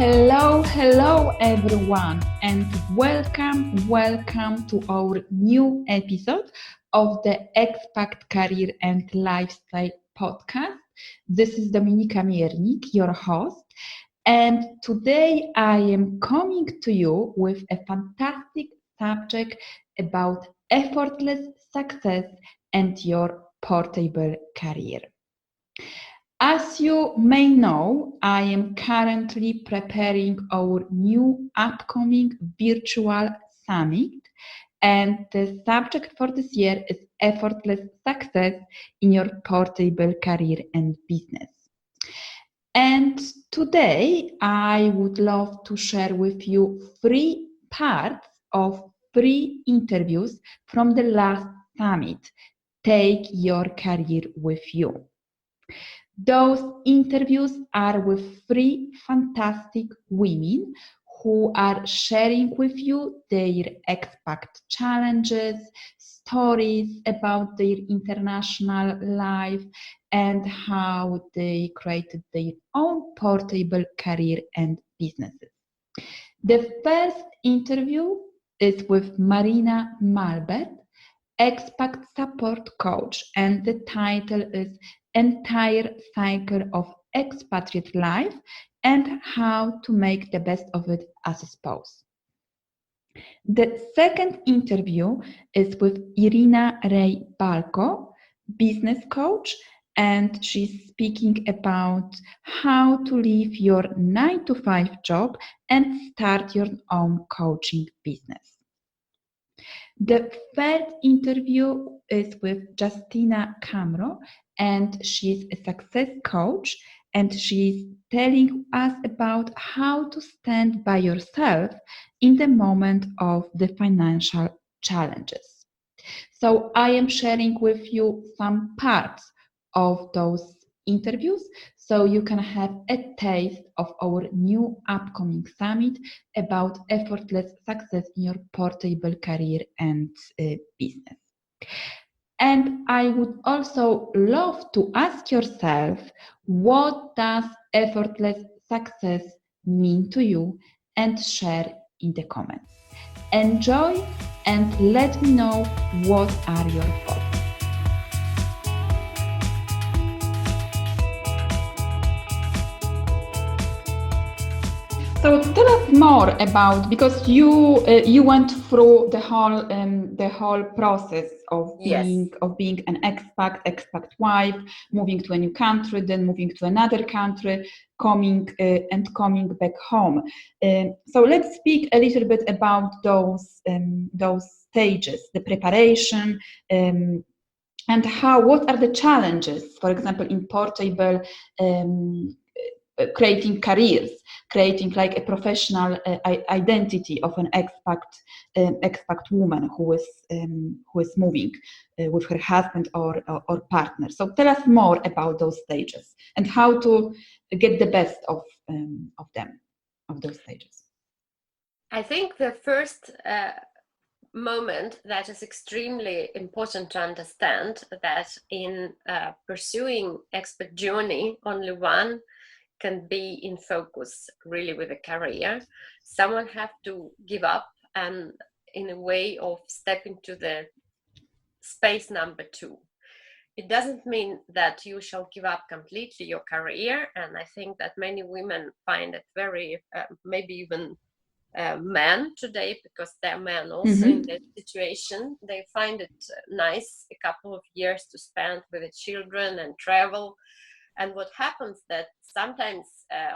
Hello everyone, and welcome to our new episode of the Expat Career and Lifestyle podcast. This is Dominika Miernik, your host, and today I am coming to you with a fantastic subject about effortless success and your portable career. As you may know, I am currently preparing our new upcoming virtual summit, and the subject for this year is effortless success in your portable career and business. And today I would love to share with you 3 parts of 3 interviews from the last summit. Take your career with you. Those interviews are with 3 fantastic women who are sharing with you their expat challenges, stories about their international life, and how they created their own portable career and businesses. The first interview is with Marina Malmberg, Expat Support Coach, and the title is Entire Cycle of Expatriate Life and How to Make the Best of It as a Spouse. The second interview is with Irina Ray Balko, business coach, and she's speaking about how to leave your 9-to-5 job and start your own coaching business. The third interview is with Justina Carmo, and she's a success coach, and she's telling us about how to stand by yourself in the moment of the financial challenges. So I am sharing with you some parts of those interviews so you can have a taste of our new upcoming summit about effortless success in your portable career and business. And I would also love to ask yourself, what does effortless success mean to you, and share in the comments. Enjoy and let me know what are your thoughts. So tell us more about, because you went through the whole process of being an expat wife, moving to a new country, then moving to another country, coming back home. So let's speak a little bit about those stages, the preparation, and what are the challenges, for example, in portable. Creating careers, creating like a professional identity of an expat woman who is moving with her husband or partner. So tell us more about those stages and how to get the best of those stages. I think the first moment that is extremely important to understand that in pursuing expat journey, only one can be in focus really with a career. Someone have to give up and in a way of step into the space number 2. It doesn't mean that you shall give up completely your career, and I think that many women find it very maybe even men today, because they're men also in that situation. They find it nice a couple of years to spend with the children and travel. And what happens that sometimes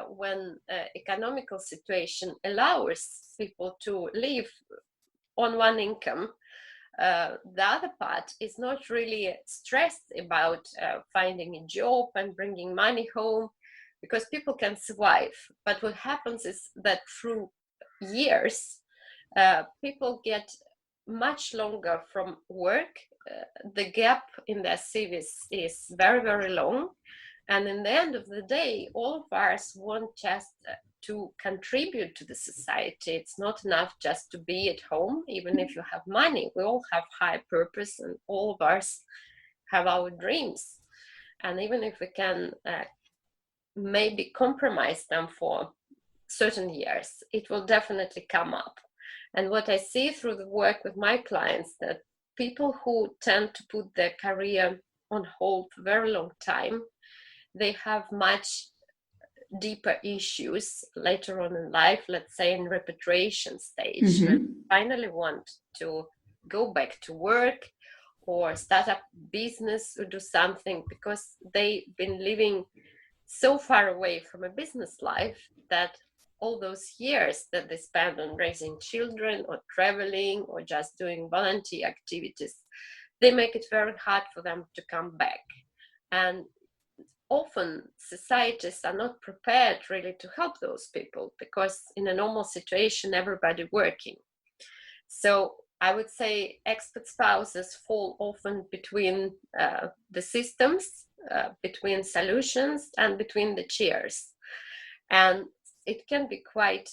when economical situation allows people to live on one income, the other part is not really stressed about finding a job and bringing money home, because people can survive. But what happens is that through years, people get much longer from work. The gap in their CVs is very, very long. And in the end of the day, all of us want just to contribute to the society. It's not enough just to be at home, even if you have money. We all have high purpose, and all of us have our dreams. And even if we can maybe compromise them for certain years, it will definitely come up. And what I see through the work with my clients, that people who tend to put their career on hold for a very long time, they have much deeper issues later on in life, let's say in repatriation stage, when they finally want to go back to work or start up business or do something, because they've been living so far away from a business life that all those years that they spend on raising children or traveling or just doing volunteer activities, they make it very hard for them to come back. And often societies are not prepared really to help those people, because in a normal situation, everybody working. So I would say expat spouses fall often between the systems, between solutions, and between the chairs. And it can be quite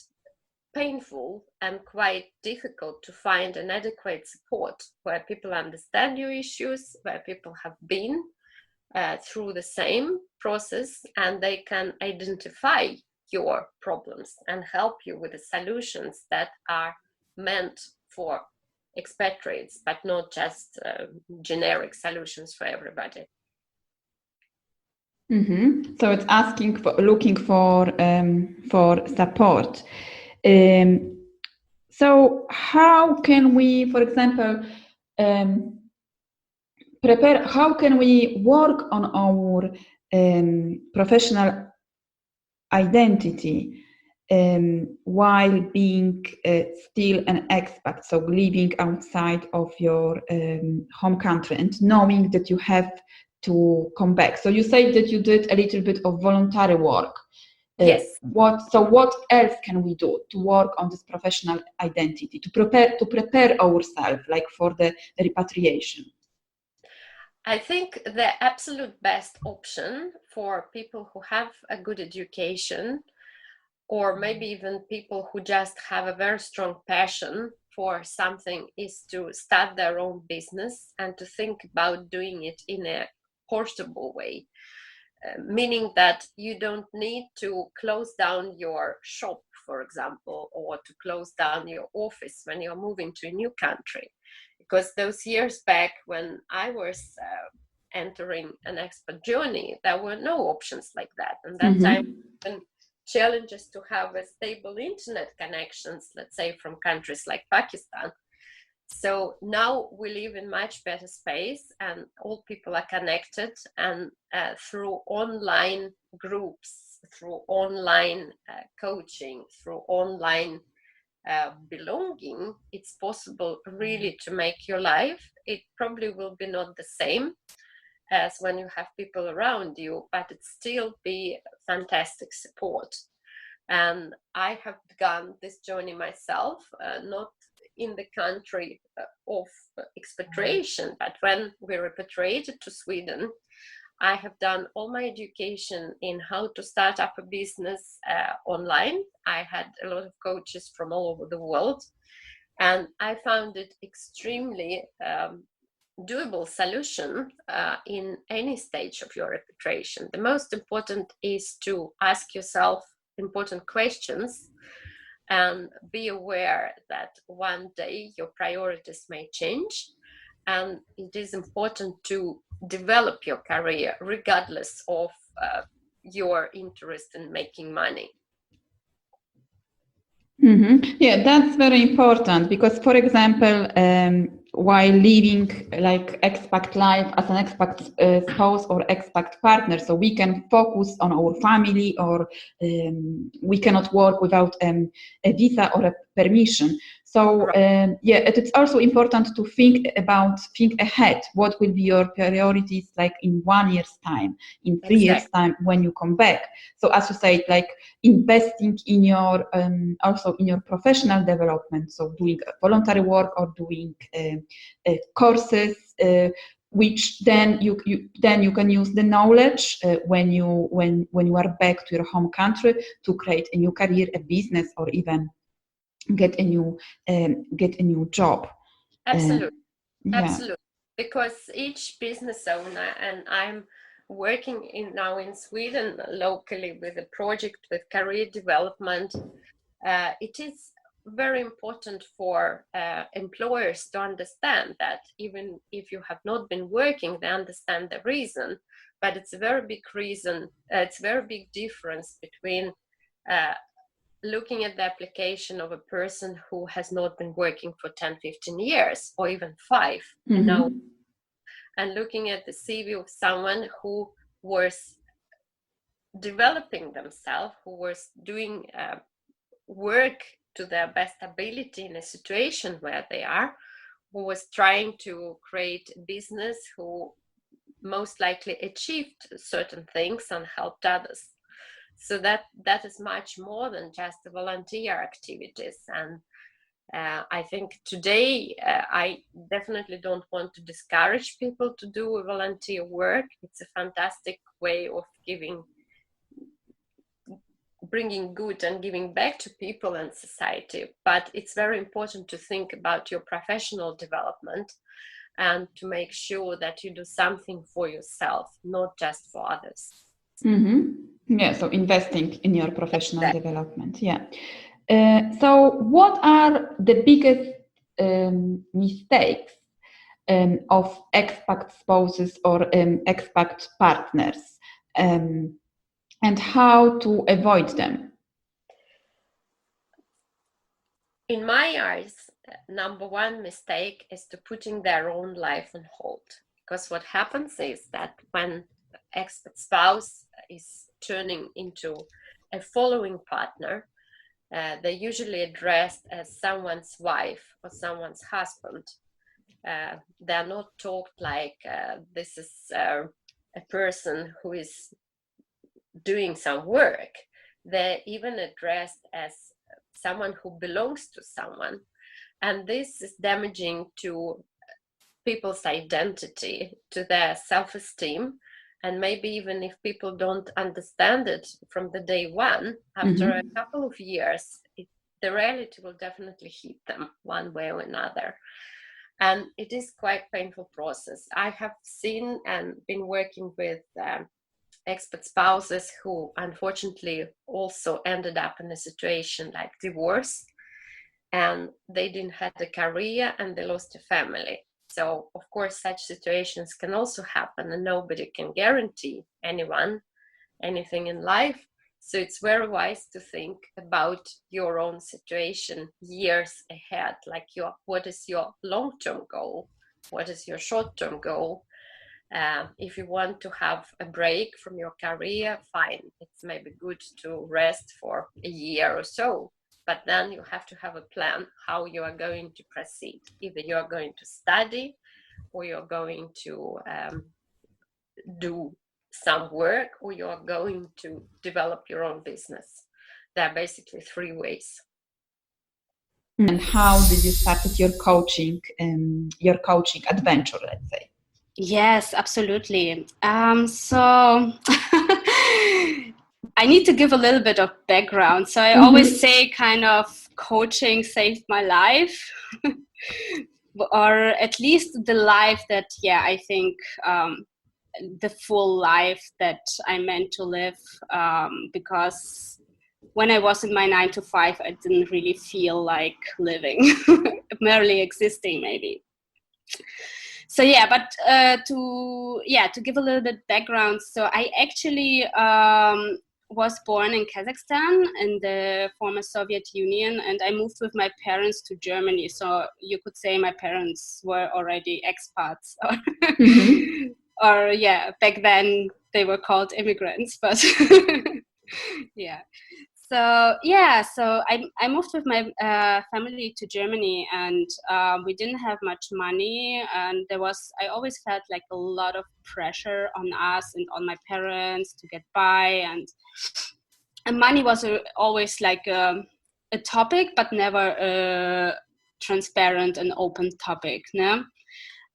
painful and quite difficult to find an adequate support where people understand your issues, where people have been through the same process, and they can identify your problems and help you with the solutions that are meant for expatriates, but not just generic solutions for everybody. So it's looking for support. So how can we, for example, prepare? How can we work on our professional identity while being still an expat, so living outside of your home country and knowing that you have to come back? So you say that you did a little bit of voluntary work. Yes. What else can we do to work on this professional identity, to prepare ourselves, like for the repatriation? I think the absolute best option for people who have a good education, or maybe even people who just have a very strong passion for something, is to start their own business and to think about doing it in a portable way, meaning that you don't need to close down your shop, for example, or to close down your office when you're moving to a new country. Because those years back when I was entering an expat journey, there were no options like that. And that time, challenges to have a stable internet connections, let's say from countries like Pakistan. So now we live in much better space, and all people are connected, and through online groups, through online coaching, through online belonging, it's possible really to make your life. It probably will be not the same as when you have people around you, but it still be fantastic support. And I have begun this journey myself, not in the country of expatriation, but when we repatriated to Sweden, I have done all my education in how to start up a business online. I had a lot of coaches from all over the world, and I found it extremely doable solution in any stage of your repatriation. The most important is to ask yourself important questions and be aware that one day your priorities may change, and it is important to develop your career regardless of your interest in making money. Yeah, that's very important, because, for example, while living like expat life as an expat spouse or expat partner, so we can focus on our family, or we cannot work without a visa or a permission. So yeah, it's also important to think ahead. What will be your priorities, like in 1 year's time, in 3 years' time when you come back? So as you said, like investing in your also in your professional development. So doing voluntary work or doing courses, which then you can use the knowledge when you are back to your home country to create a new career, a business, or even get a new job. Absolutely. Absolutely. Because each business owner, and I'm working now in Sweden locally with a project with career development, it is very important for employers to understand that even if you have not been working, they understand the reason. But it's a very big reason. It's a very big difference between looking at the application of a person who has not been working for 10, 15 years or even 5, and looking at the CV of someone who was developing themselves, who was doing work to their best ability in a situation where they are, who was trying to create a business, who most likely achieved certain things and helped others. So that is much more than just the volunteer activities. And I think today I definitely don't want to discourage people to do volunteer work. It's a fantastic way of bringing good and giving back to people and society. But it's very important to think about your professional development and to make sure that you do something for yourself, not just for others. Yeah, so investing in your professional development. Yeah. So what are the biggest mistakes of expat spouses or expat partners, and how to avoid them? In my eyes, number one mistake is to putting their own life on hold. Because what happens is that when expat spouse is turning into a following partner, they're usually addressed as someone's wife or someone's husband. They're not talked like this is a person who is doing some work. They're even addressed as someone who belongs to someone. And this is damaging to people's identity, to their self-esteem. And maybe even if people don't understand it from the day one, after a couple of years, the reality will definitely hit them one way or another. And it is quite a painful process. I have seen and been working with expat spouses who unfortunately also ended up in a situation like divorce, and they didn't have a career and they lost a family. So of course such situations can also happen, and nobody can guarantee anyone anything in life. So it's very wise to think about your own situation years ahead, like what is your long-term goal? What is your short-term goal? If you want to have a break from your career, fine. It's maybe good to rest for a year or so, but then you have to have a plan how you are going to proceed. Either you are going to study or you're going to do some work, or you're going to develop your own business. There are basically 3 ways. And how did you start your coaching adventure, let's say? Yes, absolutely. So I need to give a little bit of background. So I always say kind of coaching saved my life, or at least the life that, I think the full life that I meant to live, because when I was in my 9-to-5, I didn't really feel like living, merely existing maybe. So to give a little bit background, so I actually was born in Kazakhstan in the former Soviet Union, and I moved with my parents to Germany. So you could say my parents were already expats, or back then they were called immigrants, but So I moved with my family to Germany, and we didn't have much money, and I always felt like a lot of pressure on us and on my parents to get by, and money was always like a topic, but never a transparent and open topic, no?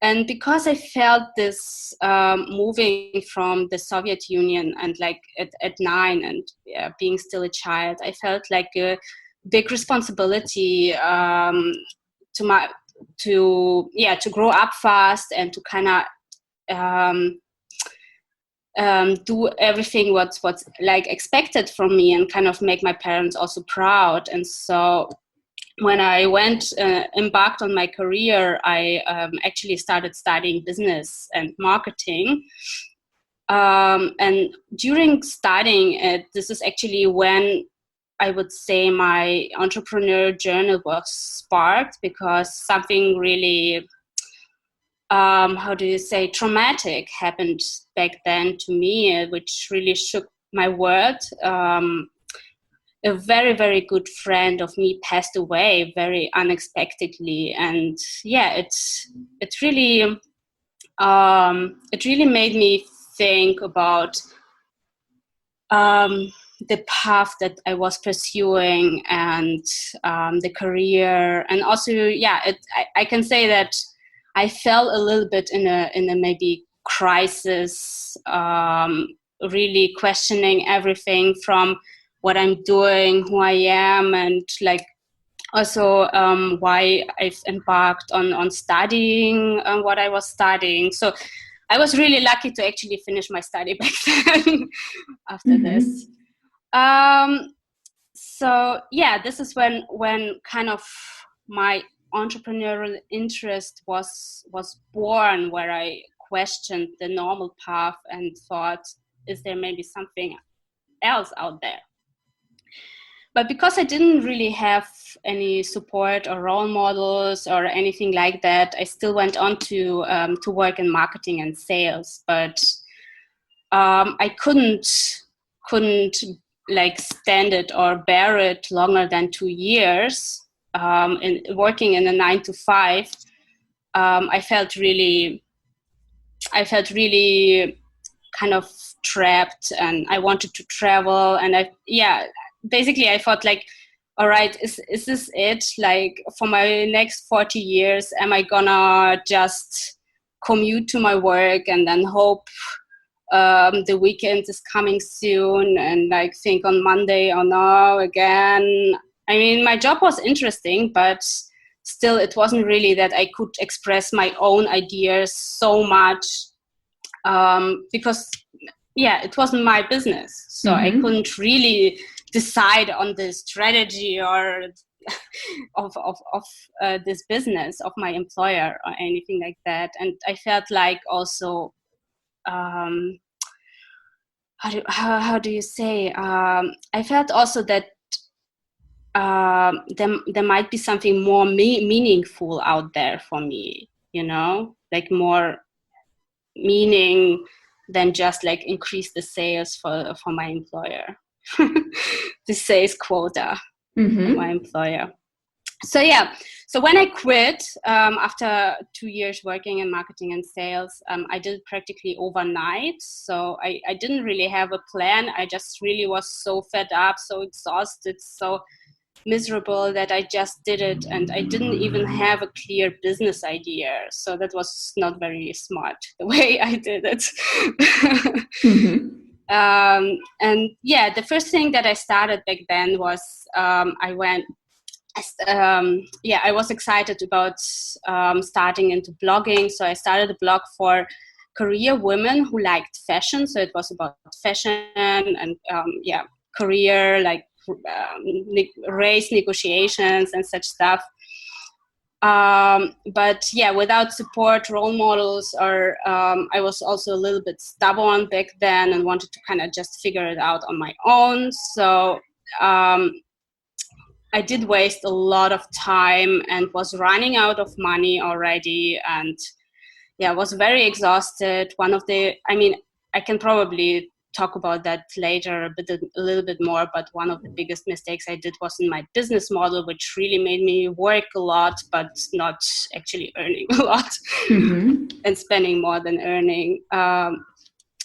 And because I felt this moving from the Soviet Union and like at 9 and being still a child, I felt like a big responsibility to grow up fast and to kind of do everything what's like expected from me, and kind of make my parents also proud. And so when I embarked on my career, I actually started studying business and marketing. And during studying it, this is actually when I would say my entrepreneur journey was sparked, because something really, traumatic happened back then to me, which really shook my world. A very, very good friend of me passed away very unexpectedly, and it really made me think about the path that I was pursuing, and the career. And also, I can say that I fell a little bit in a maybe crisis, really questioning everything from what I'm doing, who I am, and like also why I've embarked on studying what I was studying. So I was really lucky to actually finish my study back then after this. So yeah, this is when kind of my entrepreneurial interest was born, where I questioned the normal path and thought, is there maybe something else out there? But because I didn't really have any support or role models or anything like that, I still went on to work in marketing and sales. But I couldn't like stand it or bear it longer than 2 years. In working in a 9 to 5, I felt really kind of trapped, and I wanted to travel. And basically I thought like, all right, is this it? Like for my next 40 years, am I gonna just commute to my work and then hope the weekend is coming soon, and like think on Monday, oh no, again? I mean, my job was interesting, but still it wasn't really that I could express my own ideas so much, because it wasn't my business. So I couldn't really decide on the strategy or of this business of my employer or anything like that. And I felt like also, how do you say? I felt also that there might be something more meaningful out there for me, like more meaning than just like increase the sales for my employer, the sales quota for my employer. So when I quit, after 2 years working in marketing and sales, I did it practically overnight. So I didn't really have a plan. I just really was so fed up, so exhausted, so miserable that I just did it, and I didn't even have a clear business idea. So that was not very smart, the way I did it. And the first thing that I started back then was I was excited about starting into blogging. So I started a blog for career women who liked fashion. So it was about fashion and career, like race negotiations and such stuff. But without support, role models, or I was also a little bit stubborn back then and wanted to kind of just figure it out on my own. So I did waste a lot of time and was running out of money already, and was very exhausted. I can probably talk about that later a little bit more, but one of the biggest mistakes I did was in my business model, which really made me work a lot but not actually earning a lot and spending more than earning.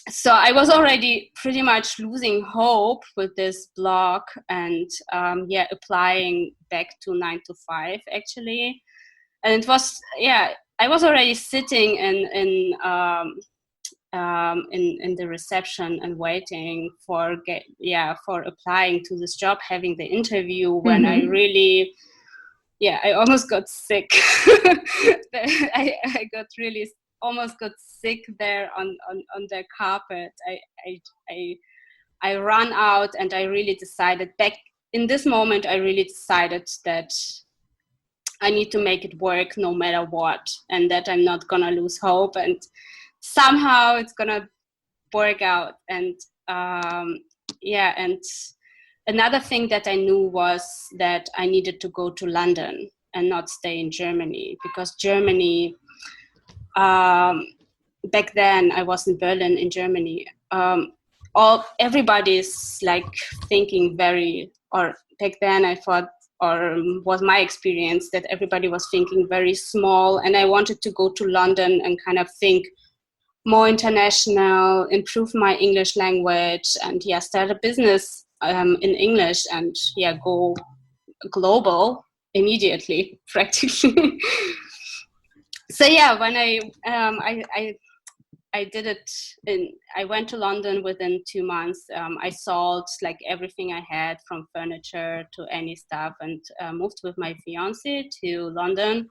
So I was already pretty much losing hope with this blog, and applying back to 9 to 5 actually. And it was I was already sitting in the reception and waiting for applying to this job, having the interview, when I really I almost got sick. I got really almost got sick there on the carpet. I ran out, and I really decided back in this moment, I really decided that I need to make it work no matter what, and that I'm not gonna lose hope, and somehow it's gonna work out. And and another thing that I knew was that I needed to go to London and not stay in Germany, because Germany, back then I was in Berlin in Germany. Everybody's like thinking or back then I thought, or was my experience, that everybody was thinking very small, and I wanted to go to London and kind of think more international, improve my English language, and start a business in English, and go global immediately, practically. So when I did it, I went to London within 2 months. I sold like everything I had, from furniture to any stuff, and moved with my fiance to London.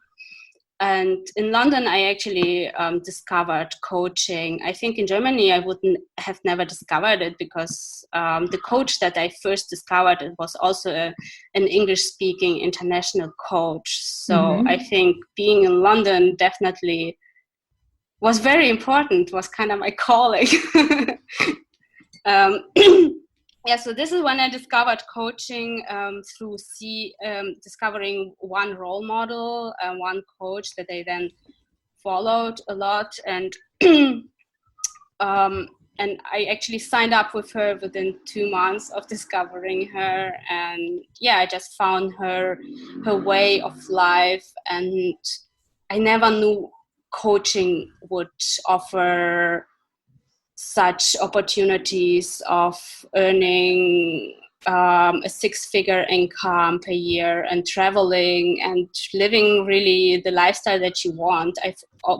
And in London, I actually discovered coaching. I think in Germany, I wouldn't have never discovered it, because the coach that I first discovered, it was also an English-speaking international coach. So I think being in London definitely was very important, was kind of my calling. So this is when I discovered coaching, through discovering one role model, one coach that I then followed a lot, and I actually signed up with her within 2 months of discovering her, and I just found her way of life, and I never knew coaching would offer such opportunities of earning a 6-figure income per year, and traveling and living really the lifestyle that you want.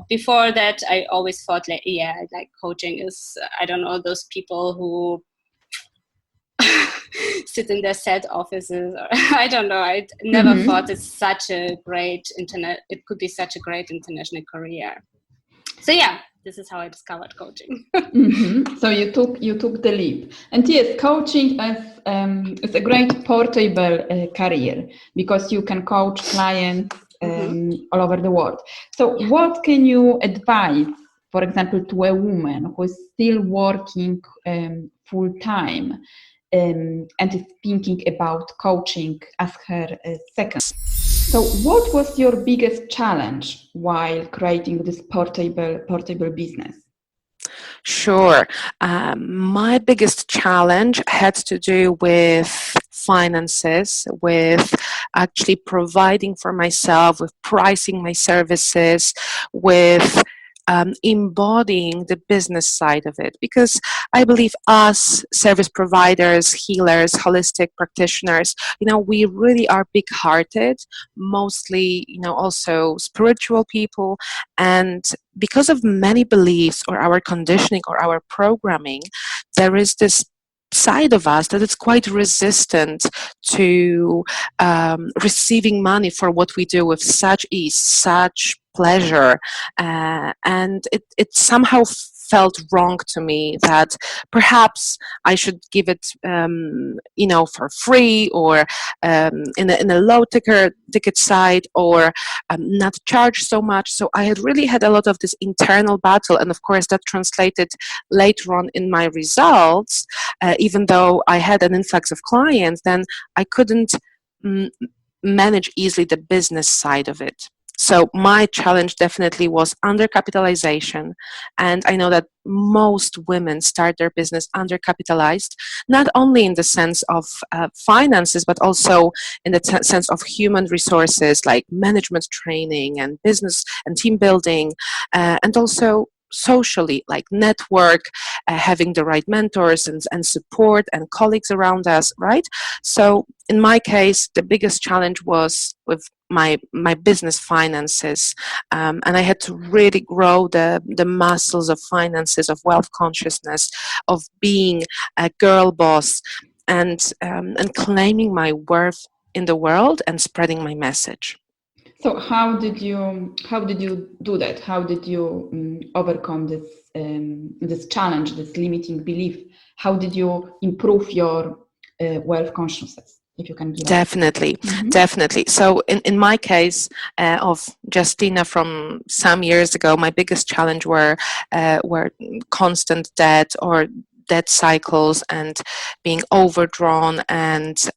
Before that, I always thought like coaching is, I don't know, those people who sit in their set offices, or I don't know. I never thought it could be such a great international career. So this is how I discovered coaching. So you took the leap, and yes, coaching is a great portable career, because you can coach clients all over the world. So what can you advise, for example, to a woman who is still working full time and is thinking about coaching as her second? So what was your biggest challenge while creating this portable business? Sure. My biggest challenge had to do with finances, with actually providing for myself, with pricing my services, with embodying the business side of it, because I believe us service providers, healers, holistic practitioners, we really are big-hearted, mostly, also spiritual people, and because of many beliefs or our conditioning or our programming, there is this side of us that is quite resistant to receiving money for what we do with such ease, such pleasure, and it somehow felt wrong to me that perhaps I should give it for free, or in a low ticket side, or not charge so much. So I had really had a lot of this internal battle, and of course that translated later on in my results. Even though I had an influx of clients, then I couldn't manage easily the business side of it. So my challenge definitely was undercapitalization, and I know that most women start their business undercapitalized, not only in the sense of finances, but also in the sense of human resources like management training and business and team building, and also socially, like network, having the right mentors and support and colleagues around us, right? So in my case, the biggest challenge was with my business finances, and I had to really grow the muscles of finances, of wealth consciousness, of being a girl boss, and claiming my worth in the world and spreading my message. So how did you do that? How did you overcome this challenge, this limiting belief? How did you improve your wealth consciousness? If you can give Definitely, definitely. So in my case of Justina from some years ago, my biggest challenge were constant debt or debt cycles and being overdrawn and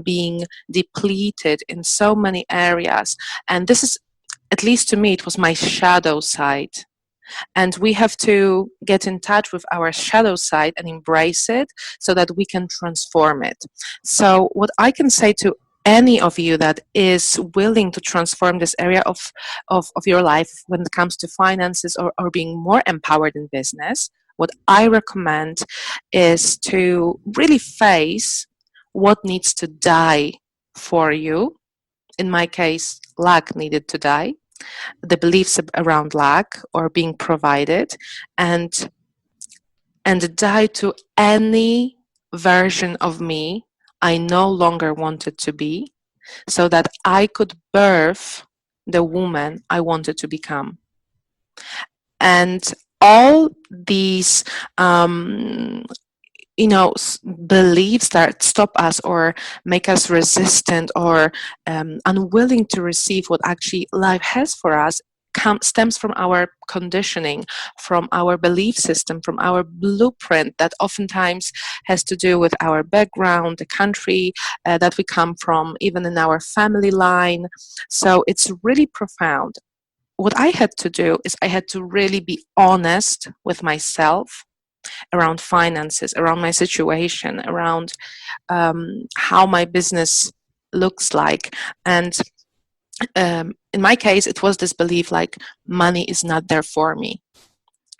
being depleted in so many areas. And this is, at least to me, it was my shadow side. And we have to get in touch with our shadow side and embrace it so that we can transform it. So what I can say to any of you that is willing to transform this area of your life when it comes to finances or being more empowered in business, what I recommend is to really face what needs to die for you. In my case, lack needed to die, the beliefs around lack or being provided, and die to any version of me I no longer wanted to be, so that I could birth the woman I wanted to become. And all these beliefs that stop us or make us resistant or unwilling to receive what actually life has for us stems from our conditioning, from our belief system, from our blueprint that oftentimes has to do with our background, the country that we come from, even in our family line. So it's really profound. What I had to do is I had to really be honest with myself around finances, around my situation, around how my business looks like. And in my case, it was this belief like money is not there for me,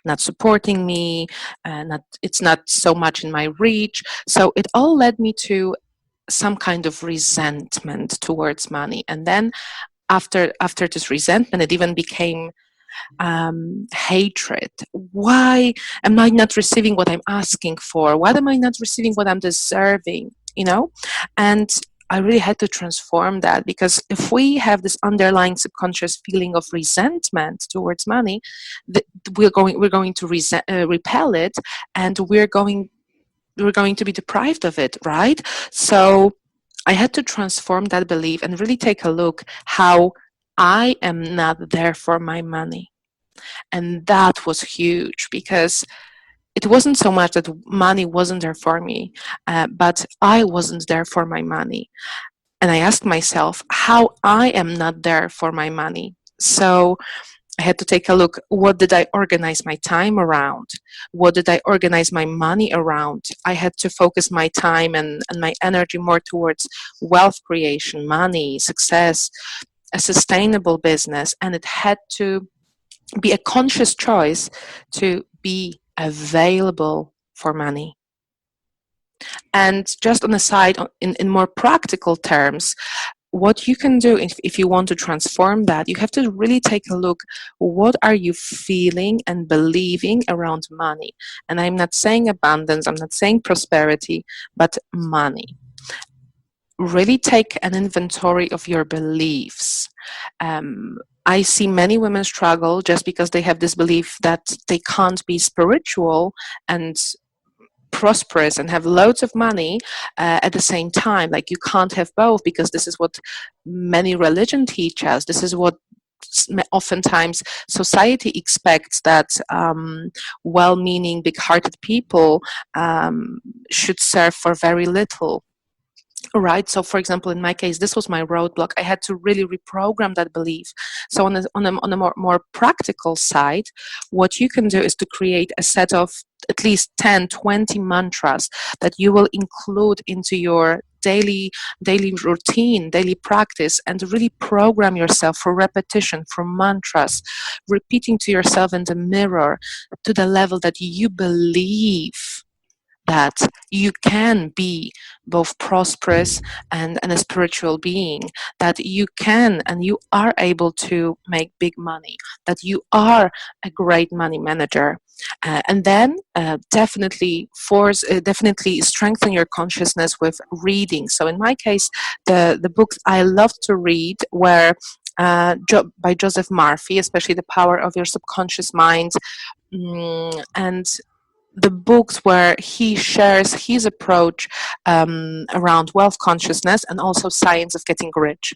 not supporting me, it's not so much in my reach. So it all led me to some kind of resentment towards money. And then after this resentment, it even became hatred. Why am I not receiving what I'm asking for? Why am I not receiving what I'm deserving? And I really had to transform that, because if we have this underlying subconscious feeling of resentment towards money, we're going to repel it, and we're going to be deprived of it, right? So I had to transform that belief and really take a look how I am not there for my money. And that was huge, because it wasn't so much that money wasn't there for me, but I wasn't there for my money. And I asked myself how I am not there for my money. So I had to take a look, what did I organize my time around? What did I organize my money around? I had to focus my time and my energy more towards wealth creation, money, success, a sustainable business. And it had to be a conscious choice to be available for money. And just on the side, in more practical terms, what you can do if you want to transform that, you have to really take a look, what are you feeling and believing around money? And I'm not saying abundance, I'm not saying prosperity, but money. Really take an inventory of your beliefs. I see many women struggle just because they have this belief that they can't be spiritual and prosperous and have loads of money at the same time. Like, you can't have both, because this is what many religions teach us. This is what oftentimes society expects, that well-meaning, big-hearted people should serve for very little. Right. So, for example, in my case, this was my roadblock. I had to really reprogram that belief. So, on a more practical side, what you can do is to create a set of at least 10, 20 mantras that you will include into your daily routine, daily practice, and really program yourself for repetition, for mantras, repeating to yourself in the mirror to the level that you believe that you can be both prosperous and a spiritual being, that you can and you are able to make big money, that you are a great money manager. And then definitely strengthen your consciousness with reading. So in my case, the books I loved to read were by Joseph Murphy, especially The Power of Your Subconscious Mind, and the books where he shares his approach around wealth consciousness and also science of getting rich.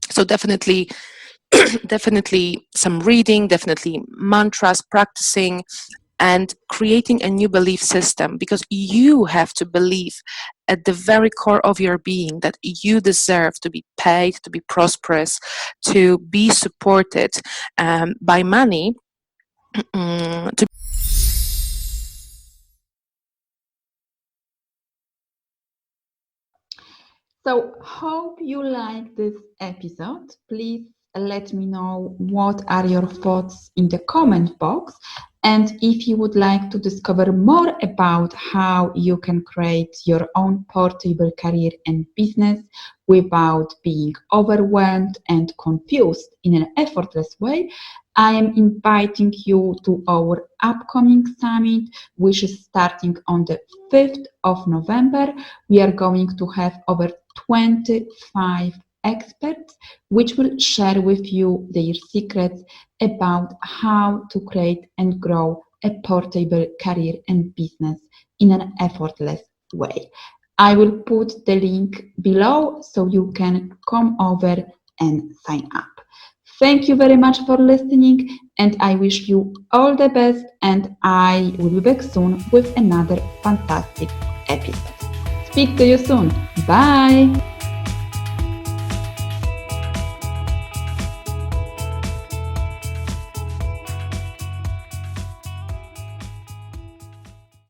So definitely some reading, definitely mantras, practicing, and creating a new belief system, because you have to believe at the very core of your being that you deserve to be paid, to be prosperous, to be supported by money, to So, hope you like this episode. Please let me know what are your thoughts in the comment box. And if you would like to discover more about how you can create your own portable career and business without being overwhelmed and confused in an effortless way, I am inviting you to our upcoming summit, which is starting on the 5th of November. We are going to have over 25 experts which will share with you their secrets about how to create and grow a portable career and business in an effortless way. I will put the link below so you can come over and sign up. Thank you very much for listening, and I wish you all the best, and I will be back soon with another fantastic episode. Speak to you soon. Bye.